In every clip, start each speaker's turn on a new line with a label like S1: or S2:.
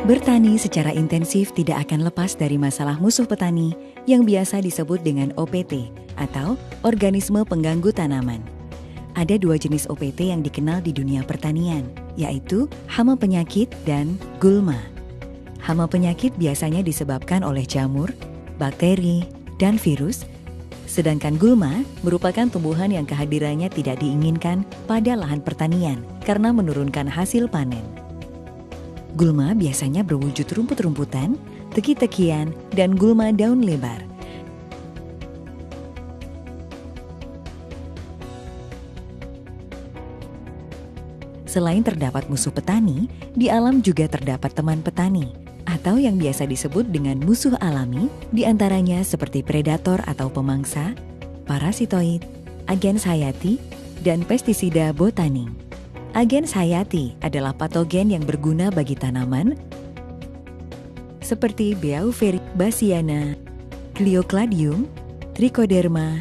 S1: Bertani secara intensif tidak akan lepas dari masalah musuh petani yang biasa disebut dengan OPT atau organisme pengganggu tanaman. Ada dua jenis OPT yang dikenal di dunia pertanian, yaitu hama penyakit dan gulma. Hama penyakit biasanya disebabkan oleh jamur, bakteri, dan virus, sedangkan gulma merupakan tumbuhan yang kehadirannya tidak diinginkan pada lahan pertanian karena menurunkan hasil panen. Gulma biasanya berwujud rumput-rumputan, teki-tekian, dan gulma daun lebar. Selain terdapat musuh petani, di alam juga terdapat teman petani, atau yang biasa disebut dengan musuh alami, diantaranya seperti predator atau pemangsa, parasitoid, agens hayati, dan pestisida botaning. Agens hayati adalah patogen yang berguna bagi tanaman seperti Beauveria-Bassiana, Cleocladium, Trichoderma,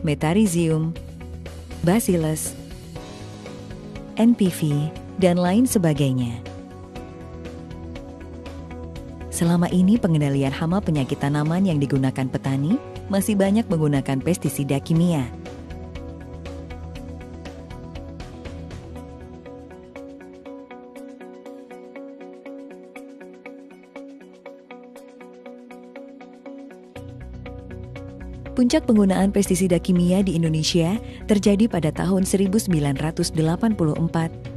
S1: Metarhizium, Bacillus, NPV, dan lain sebagainya. Selama ini pengendalian hama penyakit tanaman yang digunakan petani masih banyak menggunakan pestisida kimia. Puncak penggunaan pestisida kimia di Indonesia terjadi pada tahun 1984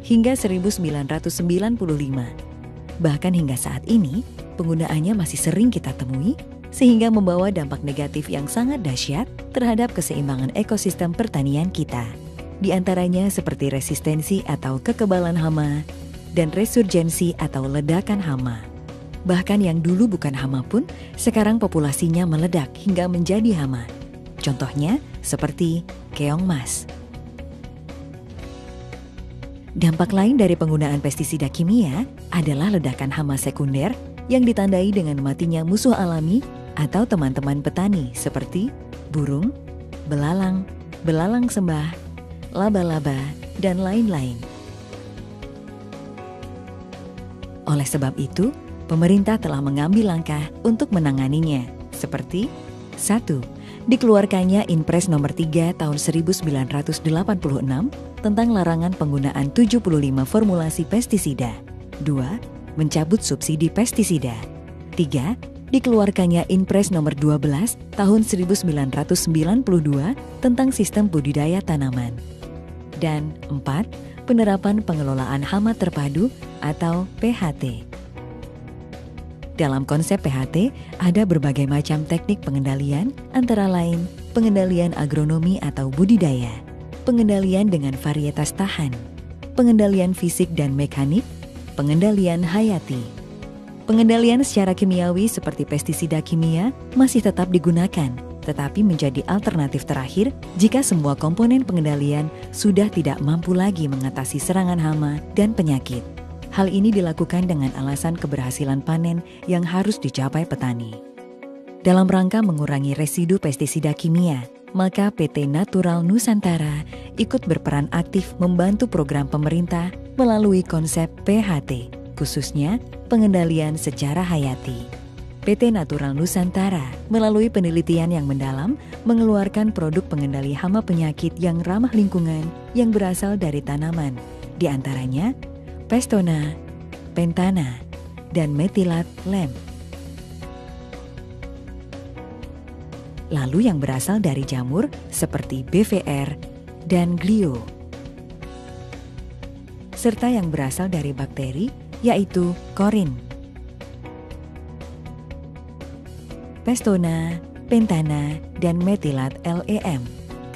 S1: hingga 1995. Bahkan hingga saat ini, penggunaannya masih sering kita temui, sehingga membawa dampak negatif yang sangat dahsyat terhadap keseimbangan ekosistem pertanian kita. Di antaranya seperti resistensi atau kekebalan hama, dan resurgensi atau ledakan hama. Bahkan yang dulu bukan hama pun, sekarang populasinya meledak hingga menjadi hama. Contohnya seperti keong mas. Dampak lain dari penggunaan pestisida kimia adalah ledakan hama sekunder yang ditandai dengan matinya musuh alami atau teman-teman petani seperti burung, belalang, belalang sembah, laba-laba, dan lain-lain. Oleh sebab itu, pemerintah telah mengambil langkah untuk menanganinya, seperti 1. Dikeluarkannya Inpres nomor 3 tahun 1986 tentang larangan penggunaan 75 formulasi pestisida. 2. Mencabut subsidi pestisida. 3. Dikeluarkannya Inpres nomor 12 tahun 1992 tentang sistem budidaya tanaman. Dan 4. Penerapan pengelolaan hama terpadu atau PHT. Dalam konsep PHT, ada berbagai macam teknik pengendalian, antara lain pengendalian agronomi atau budidaya, pengendalian dengan varietas tahan, pengendalian fisik dan mekanik, pengendalian hayati. Pengendalian secara kimiawi seperti pestisida kimia masih tetap digunakan, tetapi menjadi alternatif terakhir jika semua komponen pengendalian sudah tidak mampu lagi mengatasi serangan hama dan penyakit. Hal ini dilakukan dengan alasan keberhasilan panen yang harus dicapai petani. Dalam rangka mengurangi residu pestisida kimia, maka PT Natural Nusantara ikut berperan aktif membantu program pemerintah melalui konsep PHT, khususnya pengendalian secara hayati. PT Natural Nusantara melalui penelitian yang mendalam mengeluarkan produk pengendali hama penyakit yang ramah lingkungan yang berasal dari tanaman, di antaranya Pestona, Pentana, dan Metilat Lem. Lalu yang berasal dari jamur seperti BVR dan Glio. Serta yang berasal dari bakteri yaitu Korin. Pestona, Pentana, dan Metilat LEM.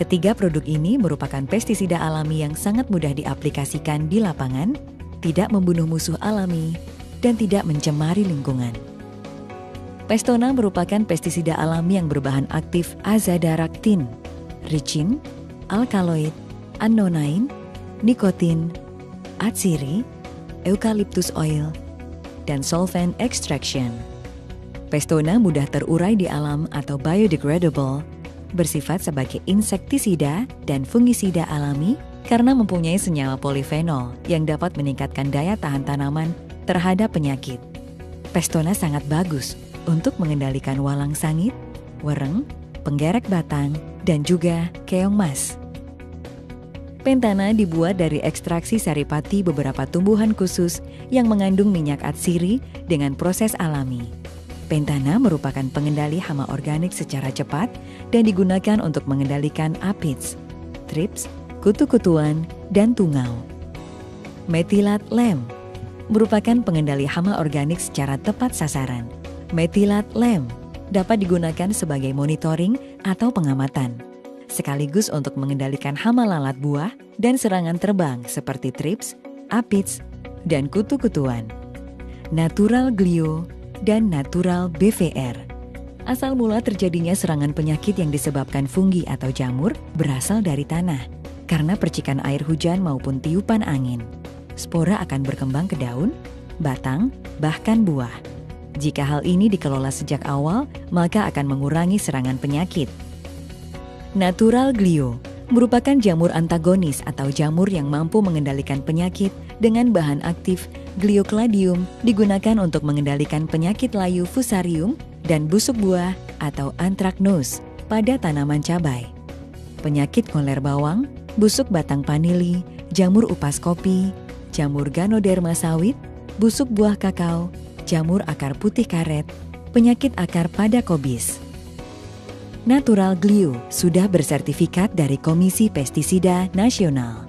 S1: Ketiga produk ini merupakan pestisida alami yang sangat mudah diaplikasikan di lapangan, tidak membunuh musuh alami, dan tidak mencemari lingkungan. Pestona merupakan pestisida alami yang berbahan aktif azadirachtin, ricin, alkaloid, annonine, nikotin, atsiri, eucalyptus oil, dan solvent extraction. Pestona mudah terurai di alam atau biodegradable, bersifat sebagai insektisida dan fungisida alami karena mempunyai senyawa polifenol yang dapat meningkatkan daya tahan tanaman terhadap penyakit. Pestona sangat bagus untuk mengendalikan walang sangit, wereng, penggerek batang, dan juga keong mas. Pentana dibuat dari ekstraksi saripati beberapa tumbuhan khusus yang mengandung minyak atsiri dengan proses alami. Pentana merupakan pengendali hama organik secara cepat dan digunakan untuk mengendalikan aphids, thrips, kutu-kutuan, dan tungau. Methylat lem merupakan pengendali hama organik secara tepat sasaran. Methylat lem dapat digunakan sebagai monitoring atau pengamatan, sekaligus untuk mengendalikan hama lalat buah dan serangan terbang seperti thrips, aphids, dan kutu-kutuan. Natural Glio dan Natural BVR. Asal mula terjadinya serangan penyakit yang disebabkan fungi atau jamur berasal dari tanah, karena percikan air hujan maupun tiupan angin. Spora akan berkembang ke daun, batang, bahkan buah. Jika hal ini dikelola sejak awal, maka akan mengurangi serangan penyakit. Natural Glio merupakan jamur antagonis atau jamur yang mampu mengendalikan penyakit dengan bahan aktif Gliocladium, digunakan untuk mengendalikan penyakit layu fusarium dan busuk buah atau anthracnose pada tanaman cabai. Penyakit ngoler bawang, busuk batang vanili, jamur upas kopi, jamur Ganoderma sawit, busuk buah kakao, jamur akar putih karet, penyakit akar pada kobis. Natural Glio sudah bersertifikat dari Komisi Pestisida Nasional.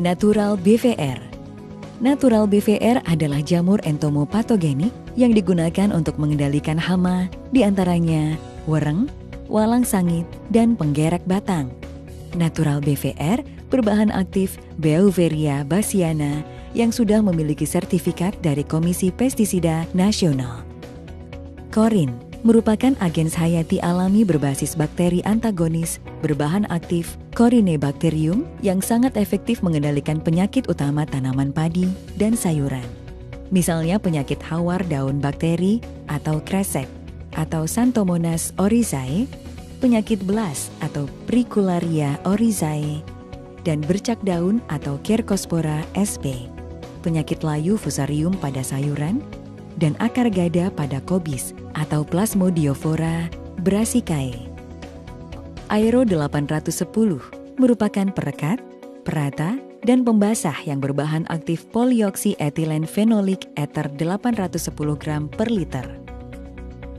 S1: Natural BVR. Natural BVR adalah jamur entomopatogenik yang digunakan untuk mengendalikan hama, diantaranya wereng, walang sangit, dan penggerek batang. Natural BVR berbahan aktif Beauveria bassiana yang sudah memiliki sertifikat dari Komisi Pestisida Nasional. Korin merupakan agens hayati alami berbasis bakteri antagonis berbahan aktif Corynebacterium yang sangat efektif mengendalikan penyakit utama tanaman padi dan sayuran. Misalnya penyakit hawar daun bakteri atau kresek atau Xanthomonas oryzae, penyakit belas atau Pricularia oryzae, dan bercak daun atau Cercospora sp, penyakit layu fusarium pada sayuran, dan akar gada pada kobis atau Plasmodiofora brassicae. Aero 810 merupakan perekat, perata, dan pembasah yang berbahan aktif polyoksietilen fenolik ether 810 gram per liter.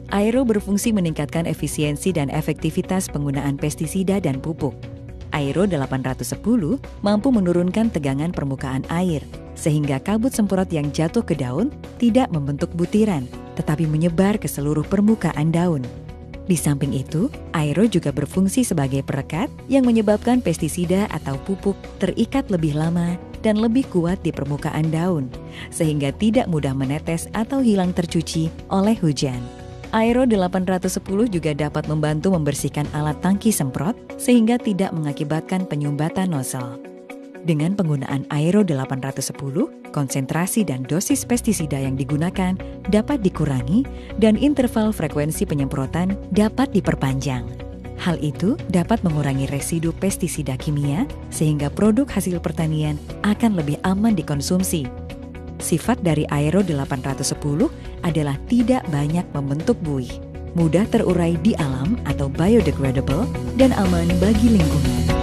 S1: Aero berfungsi meningkatkan efisiensi dan efektivitas penggunaan pestisida dan pupuk. Aero 810 mampu menurunkan tegangan permukaan air, sehingga kabut semprot yang jatuh ke daun tidak membentuk butiran, tetapi menyebar ke seluruh permukaan daun. Di samping itu, Aero juga berfungsi sebagai perekat yang menyebabkan pestisida atau pupuk terikat lebih lama dan lebih kuat di permukaan daun, sehingga tidak mudah menetes atau hilang tercuci oleh hujan. Aero 810 juga dapat membantu membersihkan alat tangki semprot sehingga tidak mengakibatkan penyumbatan nozzle. Dengan penggunaan Aero 810, konsentrasi dan dosis pestisida yang digunakan dapat dikurangi dan interval frekuensi penyemprotan dapat diperpanjang. Hal itu dapat mengurangi residu pestisida kimia sehingga produk hasil pertanian akan lebih aman dikonsumsi. Sifat dari Aero 810 adalah tidak banyak membentuk buih, mudah terurai di alam atau biodegradable, dan aman bagi lingkungan.